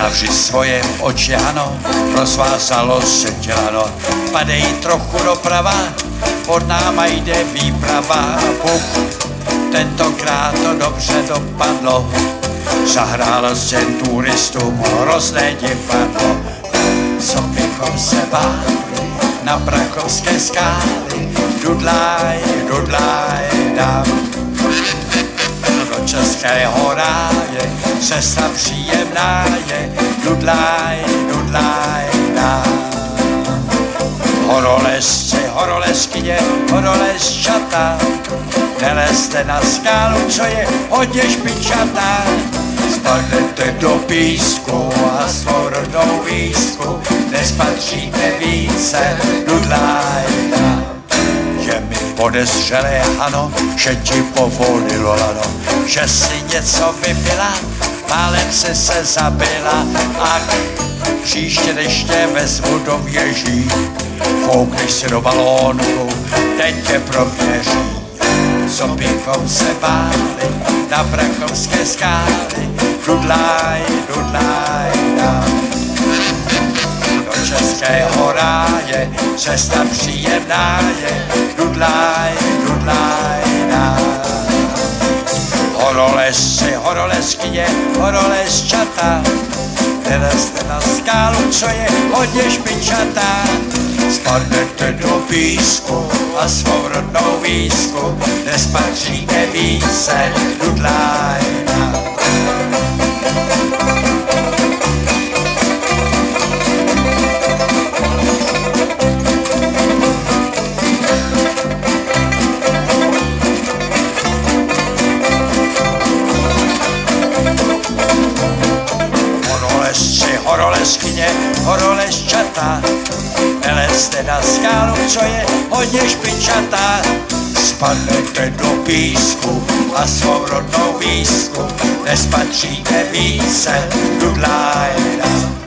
Zavři svoje oči, ano, rozvázalo se tělano. Padej trochu doprava, pod náma jde výprava. Tentokrát to dobře dopadlo, zahrálo se turistům hrozné divadlo. Co bychom se báli na Prakovské skály, dudlaj, dudlaj, dám. Do českého ráje cesta příjemná je, dudlaj, dudlaj, dám. Horolezci, horolezkyně, horolezčata, nelezte na skálu, co je hodně špičatá. Spadnete do písku a s rodnou výzku nespatříte více, dudlaj, dám. Je mi podezřelé, ano, že ti povolilo lano, že si něco vypila, málem se zabila. A příště deště vezmu do věží, foukneš si do balónku, teď tě proměří. Co bychom se báli na Prakovské skály, dudlaj, dudlaj, dám. Do českého ráje cesta příjemná je, dudlaj, dudlaj, dám. Horolezci, horolezkyně, horolezčata, nelezte na skálu, co je hodně špičatá. Spadnete do písku a svou rodnou výzku nespatříte více, dudlaj, dám. Horolezkyně, horolezčata, nelezte na skálu, co je hodně špičatá. Spadnete do písku a svou rodnou výzku nespatříte více, dudlaj, dám.